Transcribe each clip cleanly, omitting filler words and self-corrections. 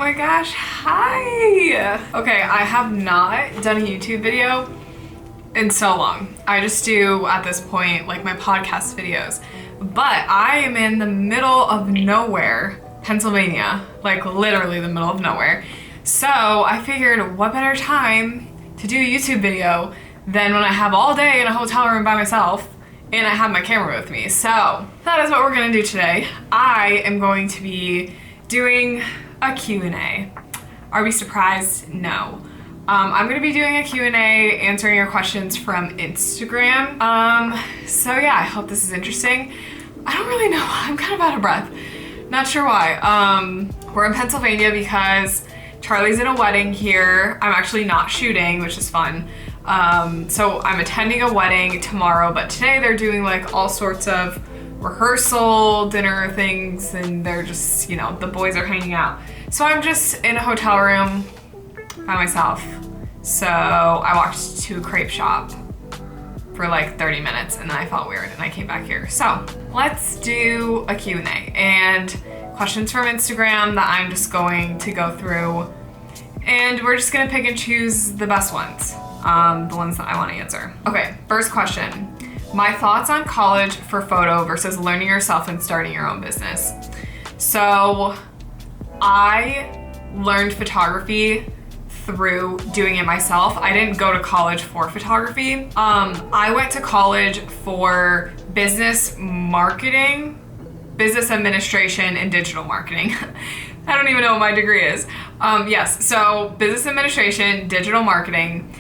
my gosh, hi! Okay, I have not done a YouTube video in so long. I just do, at this point, like my podcast videos. But I am in the middle of nowhere, Pennsylvania, like literally the middle of nowhere. So I figured what better time to do a YouTube video than when I have all day in a hotel room by myself and I have my camera with me. So that is what we're gonna do today. I am going to be doing a Q&A. Are we surprised? No. I'm gonna be doing a Q&A, answering your questions from Instagram. So yeah, I hope this is interesting. I don't really know, I'm kind of out of breath. Not sure why. We're in Pennsylvania because Charlie's in a wedding here. I'm actually not shooting, which is fun. So I'm attending a wedding tomorrow, but today they're doing like all sorts of rehearsal, dinner things, and they're just, you know, the boys are hanging out. So I'm just in a hotel room by myself. So I walked to a crepe shop for like 30 minutes and then I felt weird and I came back here. So let's do a Q&A and questions from Instagram that I'm just going to go through, and we're just gonna pick and choose the best ones, the ones that I want to answer. Okay, first question. My thoughts on college for photo versus learning yourself and starting your own business. So I learned photography through doing it myself. I didn't go to college for photography. I went to college for business marketing, business administration, and digital marketing. I don't even know what my degree is. Yes, so business administration, digital marketing.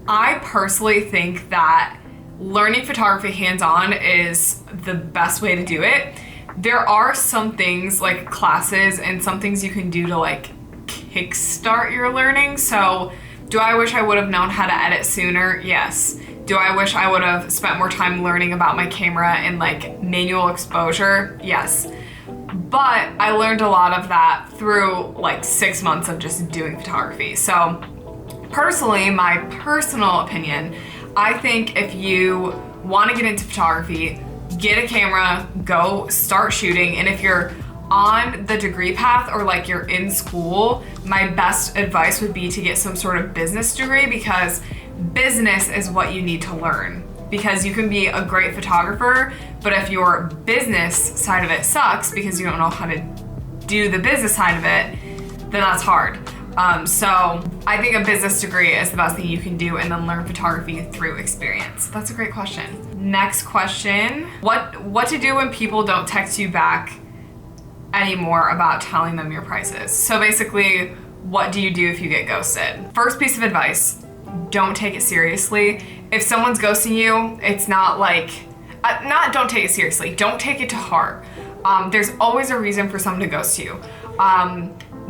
I personally think that learning photography hands-on is the best way to do it. There are some things like classes and some things you can do to like kickstart your learning. So do I wish I would have known how to edit sooner? Yes. Do I wish I would have spent more time learning about my camera and like manual exposure? Yes. But I learned a lot of that through like 6 months of just doing photography. So personally, my personal opinion, I think if you want to get into photography, get a camera, go start shooting, and if you're on the degree path or like you're in school, my best advice would be to get some sort of business degree, because business is what you need to learn. Because you can be a great photographer, but if your business side of it sucks because you don't know how to do the business side of it, then that's hard. So I think a business degree is the best thing you can do, and then learn photography through experience. That's a great question. Next question. What to do when people don't text you back anymore about telling them your prices? So basically, what do you do if you get ghosted? First piece of advice, don't take it seriously. If someone's ghosting you, it's not like, don't take it seriously, don't take it to heart. There's always a reason for someone to ghost you.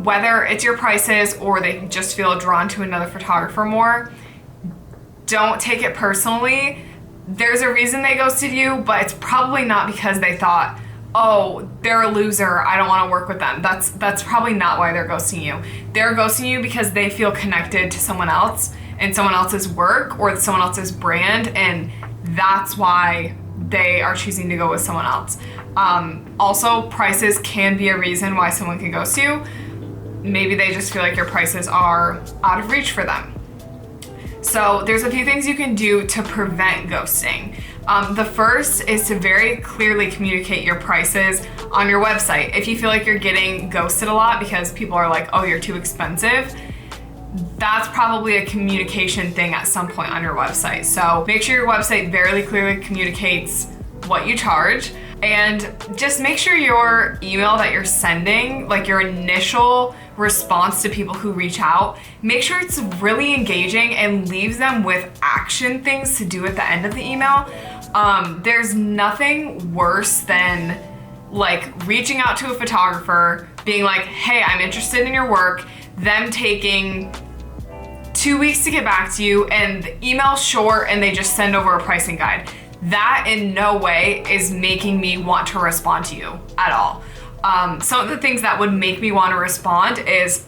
Whether it's your prices or they just feel drawn to another photographer more, don't take it personally. There's a reason they ghosted you, but it's probably not because they thought, oh, they're a loser, I don't want to work with them. That's probably not why they're ghosting you. They're ghosting you because they feel connected to someone else and someone else's work or someone else's brand, and that's why they are choosing to go with someone else. Also, prices can be a reason why someone can ghost you. Maybe they just feel like your prices are out of reach for them. So there's a few things you can do to prevent ghosting. The first is to very clearly communicate your prices on your website. If you feel like you're getting ghosted a lot because people are like, oh, you're too expensive, that's probably a communication thing at some point on your website. So make sure your website very clearly communicates what you charge, and just make sure your email that you're sending, like your initial response to people who reach out, make sure it's really engaging and leaves them with action things to do at the end of the email. There's nothing worse than like reaching out to a photographer, being like, hey, I'm interested in your work, them taking 2 weeks to get back to you, and the email's short and they just send over a pricing guide. That in no way is making me want to respond to you at all. Some of the things that would make me want to respond is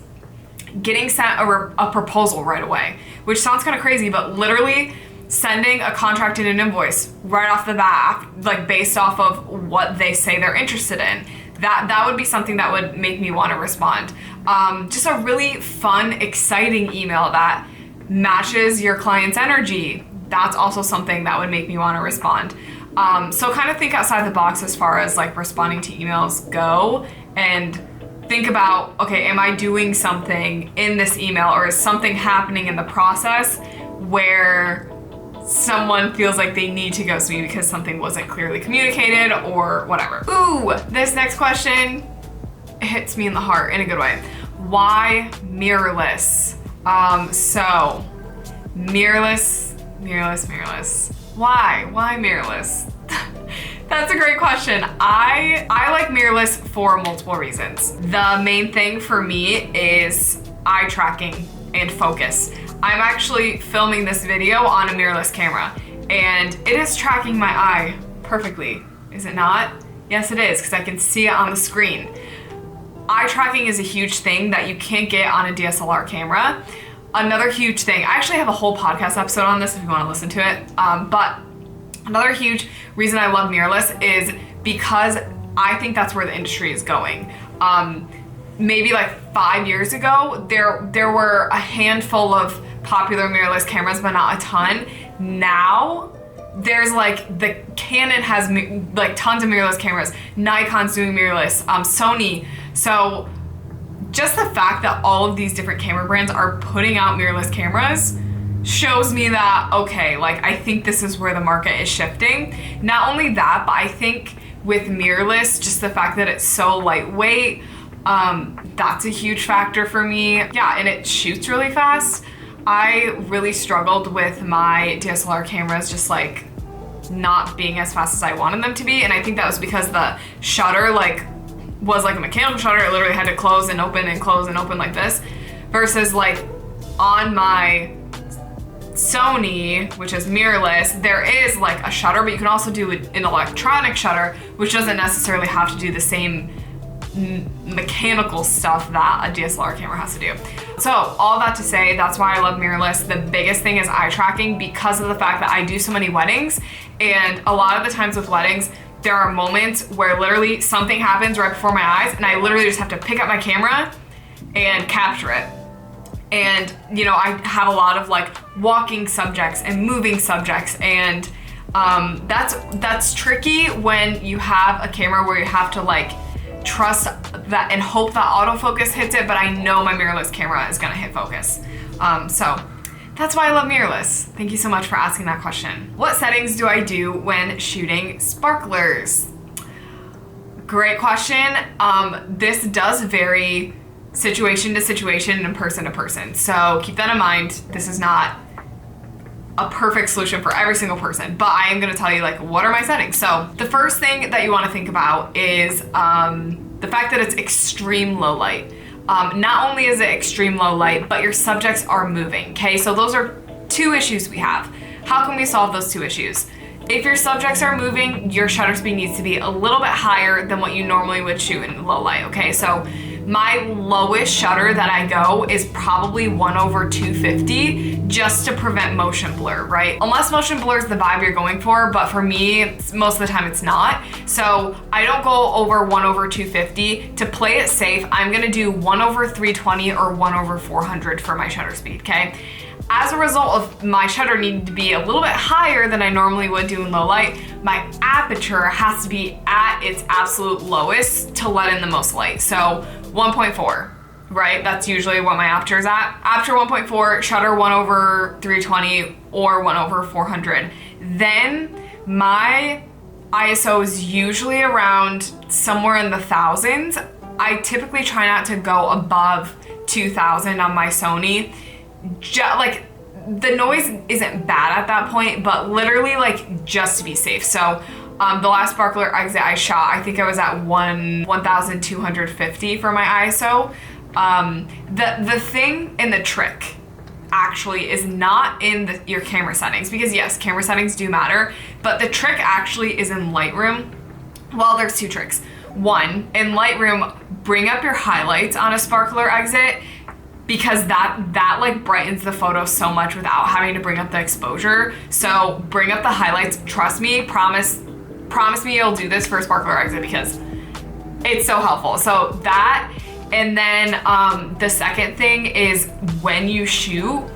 getting sent a proposal right away, which sounds kind of crazy, but literally sending a contract and an invoice right off the bat, like based off of what they say they're interested in. That would be something that would make me want to respond. Just a really fun, exciting email that matches your client's energy. That's also something that would make me want to respond. So kind of think outside the box as far as like responding to emails go, and think about, okay, am I doing something in this email, or is something happening in the process where someone feels like they need to ghost me because something wasn't clearly communicated or whatever. Ooh, this next question hits me in the heart in a good way. Why mirrorless? So mirrorless. Why mirrorless? That's a great question. I like mirrorless for multiple reasons. The main thing for me is eye tracking and focus. I'm actually filming this video on a mirrorless camera, and it is tracking my eye perfectly. Is it not? Yes, it is, because I can see it on the screen. Eye tracking is a huge thing that you can't get on a DSLR camera. Another huge thing, I actually have a whole podcast episode on this if you want to listen to it, but another huge reason I love mirrorless is because I think that's where the industry is going. Maybe like 5 years ago, there were a handful of popular mirrorless cameras, but not a ton. Now, there's like, the Canon has like tons of mirrorless cameras, Nikon's doing mirrorless, Sony. So just the fact that all of these different camera brands are putting out mirrorless cameras shows me that, okay, like I think this is where the market is shifting. Not only that, but I think with mirrorless, just the fact that it's so lightweight, that's a huge factor for me. Yeah, and it shoots really fast. I really struggled with my DSLR cameras just like not being as fast as I wanted them to be, and I think that was because the shutter like was like a mechanical shutter. It literally had to close and open and close and open like this, versus like on my Sony, which is mirrorless, there is like a shutter, but you can also do an electronic shutter, which doesn't necessarily have to do the same mechanical stuff that a DSLR camera has to do. So all that to say, that's why I love mirrorless. The biggest thing is eye tracking, because of the fact that I do so many weddings, and a lot of the times with weddings, there are moments where literally something happens right before my eyes, and I literally just have to pick up my camera and capture it. And you know, I have a lot of like walking subjects and moving subjects, and that's tricky when you have a camera where you have to like trust that and hope that autofocus hits it, but I know my mirrorless camera is gonna hit focus. So that's why I love mirrorless. Thank you so much for asking that question. What settings do I do when shooting sparklers? Great question. This does vary situation to situation and person to person. So keep that in mind. This is not a perfect solution for every single person, but I am gonna tell you like what are my settings. So the first thing that you wanna think about is the fact that it's extreme low light. Not only is it extreme low light, but your subjects are moving, okay? So those are two issues we have. How can we solve those two issues? If your subjects are moving, your shutter speed needs to be a little bit higher than what you normally would shoot in low light, okay? So my lowest shutter that I go is probably 1/250, just to prevent motion blur, right? Unless motion blur is the vibe you're going for, but for me, most of the time it's not. So I don't go over 1/250. To play it safe, I'm gonna do 1/320 or 1/400 for my shutter speed, okay? As a result of my shutter needing to be a little bit higher than I normally would do in low light, my aperture has to be at its absolute lowest to let in the most light. So 1.4, right? That's usually what my aperture is at. Aperture 1.4, shutter 1/320 or 1/400. Then my ISO is usually around somewhere in the thousands. I typically try not to go above 2000 on my Sony. Like the noise isn't bad at that point, but literally like just to be safe. So the last sparkler exit I shot, I think I was at 1250 for my ISO. The thing and the trick actually is not in your camera settings, because yes, camera settings do matter, but the trick actually is in Lightroom. Well, there's two tricks. One, in Lightroom, bring up your highlights on a sparkler exit, because that like brightens the photo so much without having to bring up the exposure. So bring up the highlights. Trust me, promise me you'll do this for a sparkler exit, because it's so helpful. So that And then the second thing is when you shoot,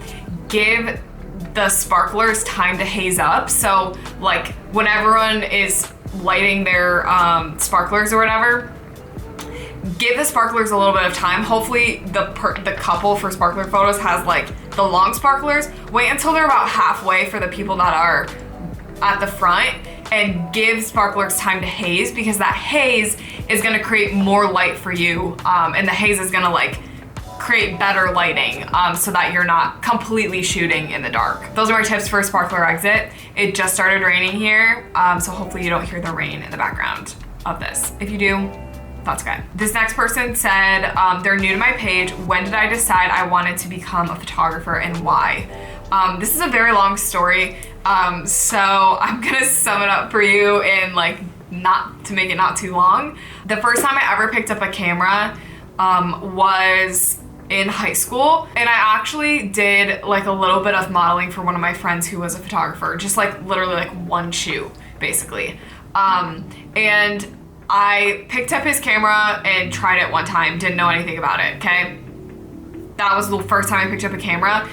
give the sparklers time to haze up. So like when everyone is lighting their sparklers or whatever, give the sparklers a little bit of time. Hopefully the couple for sparkler photos has like the long sparklers. Wait until they're about halfway for the people that are at the front, and give sparklers time to haze, because that haze is gonna create more light for you, and the haze is gonna like create better lighting, so that you're not completely shooting in the dark. Those are my tips for sparkler exit. It just started raining here, so hopefully you don't hear the rain in the background of this. If you do, that's good. This next person said, they're new to my page. When did I decide I wanted to become a photographer and why? This is a very long story, so I'm gonna sum it up for you in like, not to make it not too long. The first time I ever picked up a camera was in high school, and I actually did like a little bit of modeling for one of my friends who was a photographer, just like literally like one shoot basically. And I picked up his camera and tried it one time, didn't know anything about it, okay? That was the first time I picked up a camera.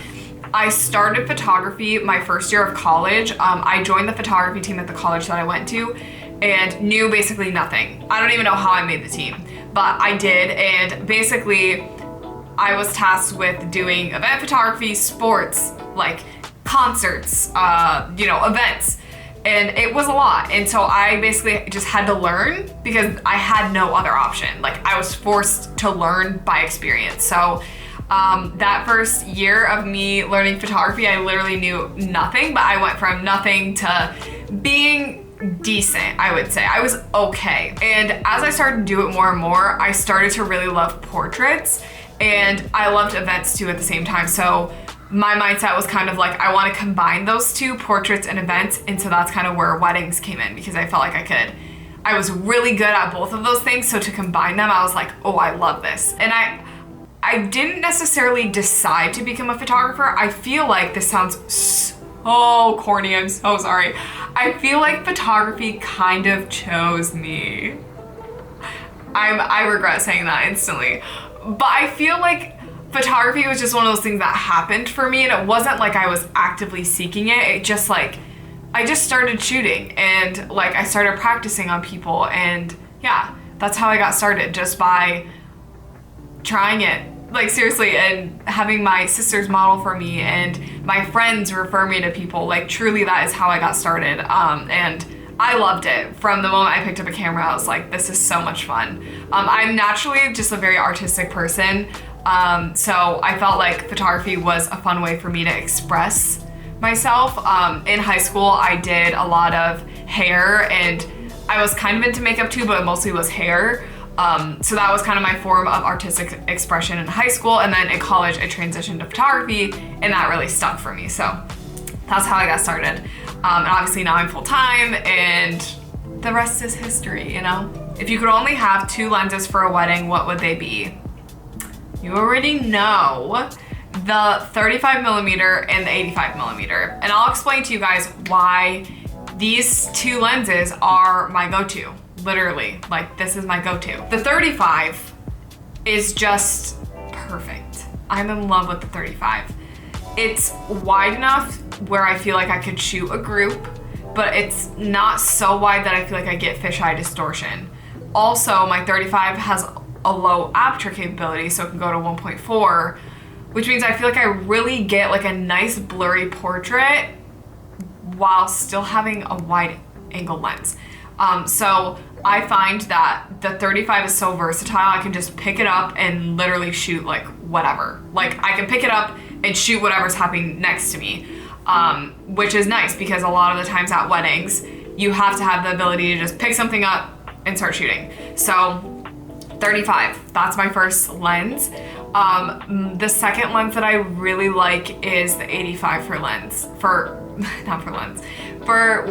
I started photography my first year of college. I joined the photography team at the college that I went to and knew basically nothing. I don't even know how I made the team, but I did. And basically I was tasked with doing event photography, sports, like concerts, events. And it was a lot. And so I basically just had to learn because I had no other option. Like I was forced to learn by experience. So that first year of me learning photography, I literally knew nothing, but I went from nothing to being decent, I would say. I was okay. And as I started to do it more and more, I started to really love portraits, and I loved events too at the same time. So my mindset was kind of like, I want to combine those two, portraits and events. And so that's kind of where weddings came in, because I felt like I was really good at both of those things. So to combine them, I was like, oh, I love this. And I didn't necessarily decide to become a photographer. I feel like this sounds so corny, I'm so sorry. I feel like photography kind of chose me. I regret saying that instantly. But I feel like photography was just one of those things that happened for me, and it wasn't like I was actively seeking it. It just like, I just started shooting, and like I started practicing on people, and yeah, that's how I got started, just by trying it. Like seriously, and having my sisters model for me and my friends refer me to people. Like truly, that is how I got started. And I loved it. From the moment I picked up a camera, I was like, this is so much fun. I'm naturally just a very artistic person. So I felt like photography was a fun way for me to express myself. In high school, I did a lot of hair, and I was kind of into makeup too, but it mostly was hair. So that was kind of my form of artistic expression in high school, and then in college I transitioned to photography, and that really stuck for me. So that's how I got started. And obviously now I'm full-time, and the rest is history, you know? If you could only have 2 lenses for a wedding, what would they be? You already know, the 35mm and the 85mm. And I'll explain to you guys why these 2 lenses are my go-to. Literally, like this is my go-to. The 35 is just perfect. I'm in love with the 35. It's wide enough where I feel like I could shoot a group, but it's not so wide that I feel like I get fisheye distortion. Also, my 35 has a low aperture capability, so it can go to 1.4, which means I feel like I really get like a nice blurry portrait while still having a wide angle lens. So I find that the 35 is so versatile. I can just pick it up and literally shoot like whatever. Like I can pick it up and shoot whatever's happening next to me, which is nice because a lot of the times at weddings, you have to have the ability to just pick something up and start shooting. So 35, that's my first lens. The second lens that I really like is the 85 for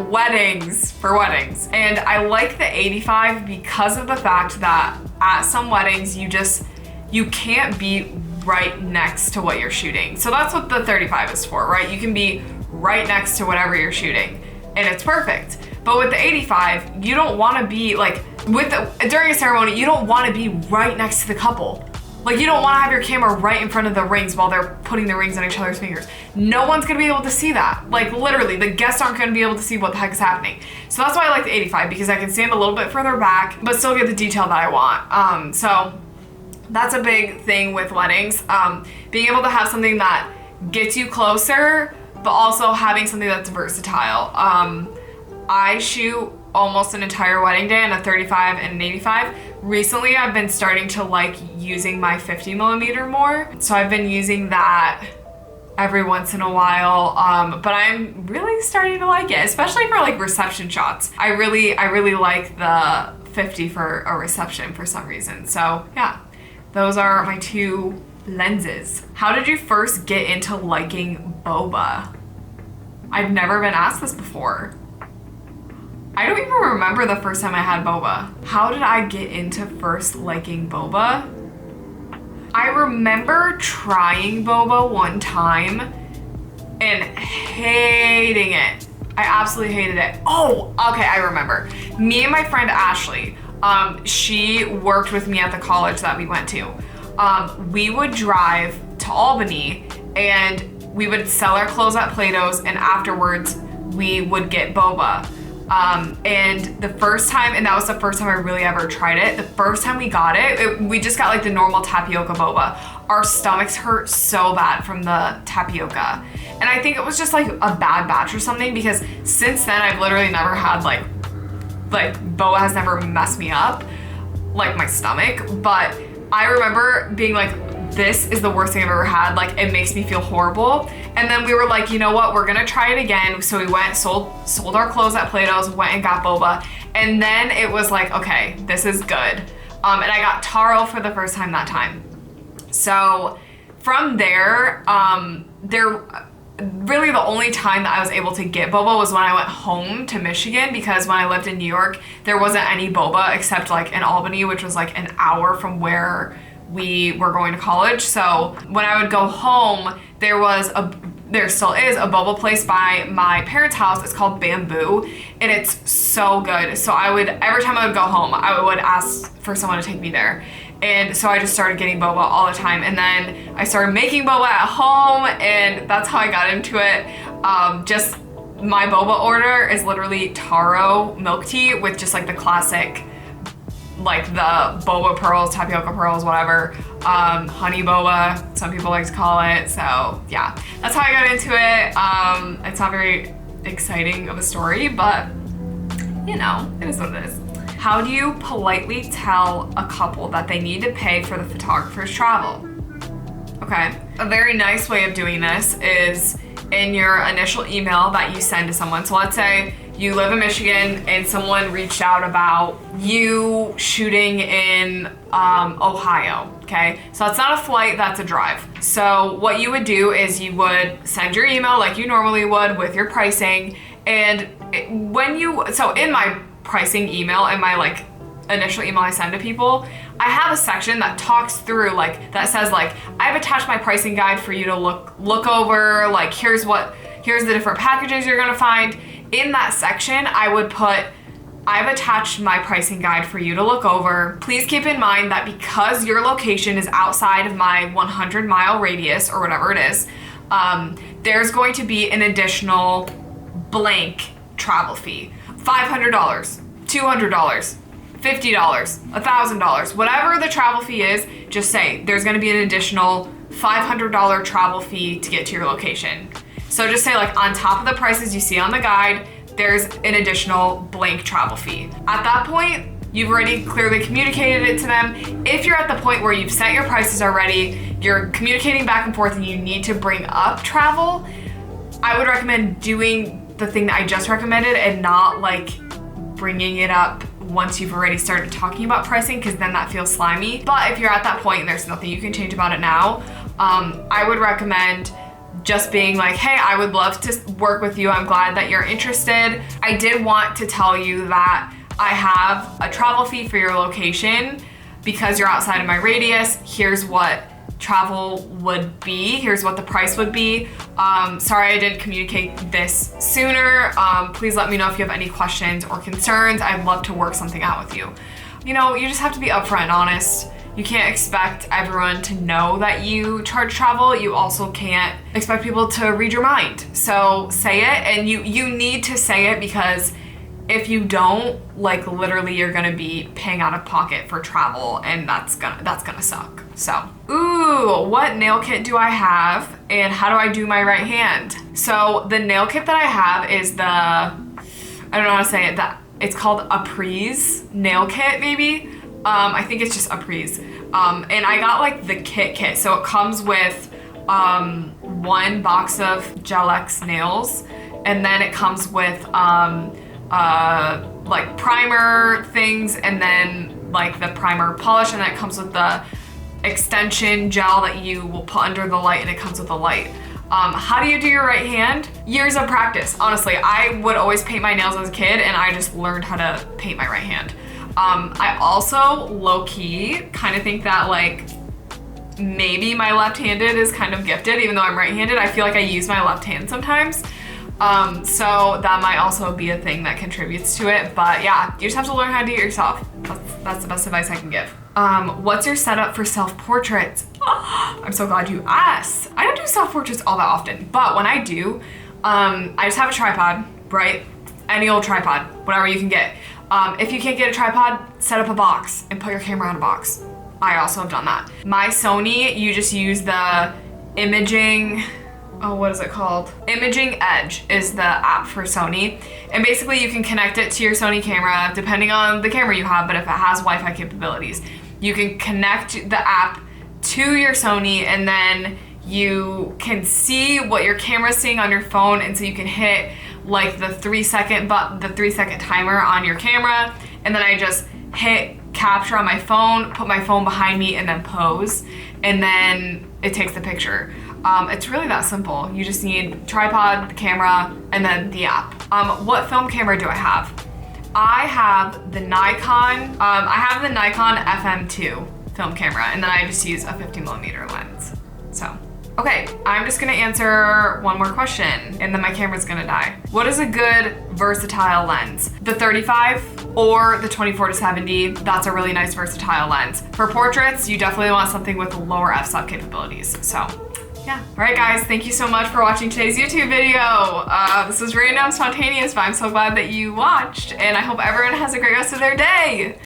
weddings. And I like the 85 because of the fact that at some weddings, you can't be right next to what you're shooting. So that's what the 35 is for, right? You can be right next to whatever you're shooting and it's perfect. But with the 85, you don't want to be like, during a ceremony, you don't want to be right next to the couple. Like, you don't want to have your camera right in front of the rings while they're putting the rings on each other's fingers. No one's gonna be able to see that. Like, literally, the guests aren't gonna be able to see what the heck is happening. So that's why I like the 85, because I can stand a little bit further back, but still get the detail that I want. So that's a big thing with weddings. Being able to have something that gets you closer, but also having something that's versatile. I shoot almost an entire wedding day in a 35 and an 85. Recently, I've been starting to like using my 50mm more. So I've been using that every once in a while, but I'm really starting to like it, especially for like reception shots. I really like the 50 for a reception for some reason. So yeah, those are my two lenses. How did you first get into liking boba? I've never been asked this before. I don't even remember the first time I had boba. How did I get into first liking boba? I remember trying boba one time and hating it. I absolutely hated it. Oh, okay, I remember. Me and my friend Ashley, she worked with me at the college that we went to. We would drive to Albany and we would sell our clothes at Plato's, and afterwards we would get boba. And the first time, and that was the first time I really ever tried it, the first time we got it, we just got like the normal tapioca boba. Our stomachs hurt so bad from the tapioca. And I think it was just like a bad batch or something, because since then I've literally never had like boba has never messed me up, like my stomach. But I remember being like, this is the worst thing I've ever had. Like, it makes me feel horrible. And then we were like, you know what? We're gonna try it again. So we went, sold our clothes at Plato's, went and got boba. And then it was like, okay, this is good. And I got taro for the first time that time. So from there, really the only time that I was able to get boba was when I went home to Michigan, because when I lived in New York, there wasn't any boba except like in Albany, which was like an hour from where we were going to college. So when I would go home, there still is a boba place by my parents' house. It's called Bamboo, and it's so good. So every time I would go home, I would ask for someone to take me there. And so I just started getting boba all the time. And then I started making boba at home, and that's how I got into it. Just my boba order is literally taro milk tea with just like the classic, like the boba pearls, tapioca pearls, whatever, honey boba, some people like to call it. So yeah, that's how I got into it. It's not very exciting of a story, but you know, it is what it is. How do you politely tell a couple that they need to pay for the photographer's travel? Okay, a very nice way of doing this is in your initial email that you send to someone. So let's say you live in Michigan and someone reached out about you shooting in Ohio, okay? So that's not a flight, that's a drive. So what you would do is you would send your email like you normally would with your pricing, and so in my pricing email and my like initial email I send to people, I have a section that talks through, like, that says like, I've attached my pricing guide for you to look over, like here's the different packages you're gonna find. In that section, I would put, I've attached my pricing guide for you to look over. Please keep in mind that because your location is outside of my 100-mile radius or whatever it is, there's going to be an additional blank travel fee. $500, $200, $50, $1,000, whatever the travel fee is, just say there's gonna be an additional $500 travel fee to get to your location. So just say like on top of the prices you see on the guide, there's an additional blank travel fee. At that point, you've already clearly communicated it to them. If you're at the point where you've set your prices already, you're communicating back and forth and you need to bring up travel, I would recommend doing the thing that I just recommended and not like bringing it up once you've already started talking about pricing, because then that feels slimy. But if you're at that point and there's nothing you can change about it now, I would recommend just being like, hey, I would love to work with you. I'm glad that you're interested. I did want to tell you that I have a travel fee for your location because you're outside of my radius. Here's what travel would be. Here's what the price would be. Sorry I didn't communicate this sooner. Please let me know if you have any questions or concerns. I'd love to work something out with you. You know, you just have to be upfront and honest. You can't expect everyone to know that you charge travel. You also can't expect people to read your mind. So say it, and you need to say it, because if you don't, like literally you're gonna be paying out of pocket for travel, and that's gonna suck. So, ooh, what nail kit do I have, and how do I do my right hand? So the nail kit that I have is I don't know how to say it, it's called a Prise nail kit maybe. I think it's just a Prise. And I got like the kit. So it comes with 1 box of Gel X nails, and then it comes with like primer things, and then like the primer polish, and then it comes with the extension gel that you will put under the light, and it comes with a light. How do you do your right hand? Years of practice. Honestly, I would always paint my nails as a kid, and I just learned how to paint my right hand. I also low-key kind of think that like maybe my left-handed is kind of gifted, even though I'm right-handed. I feel like I use my left hand sometimes. So that might also be a thing that contributes to it. But yeah, you just have to learn how to do it yourself. That's the best advice I can give. What's your setup for self-portraits? I'm so glad you asked. I don't do self-portraits all that often, but when I do, I just have a tripod, right? Any old tripod, whatever you can get. If you can't get a tripod, set up a box and put your camera on a box. I also have done that. My Sony, you just use the imaging, what is it called? Imaging Edge is the app for Sony. And basically you can connect it to your Sony camera, depending on the camera you have, but if it has Wi-Fi capabilities, you can connect the app to your Sony, and then you can see what your camera's seeing on your phone, and so you can hit like the 3-second timer on your camera, and then I just hit capture on my phone, put my phone behind me, and then pose, and then it takes the picture. It's really that simple. You just need tripod, the camera, and then the app. What film camera do I have? I have the Nikon, FM2 film camera, and then I just use a 50mm lens. So, okay, I'm just gonna answer one more question, and then my camera's gonna die. What is a good versatile lens? The 35 or the 24-70, that's a really nice versatile lens. For portraits, you definitely want something with lower f-stop capabilities, so. Yeah. All right, guys, thank you so much for watching today's YouTube video. This was random, spontaneous, but I'm so glad that you watched, and I hope everyone has a great rest of their day.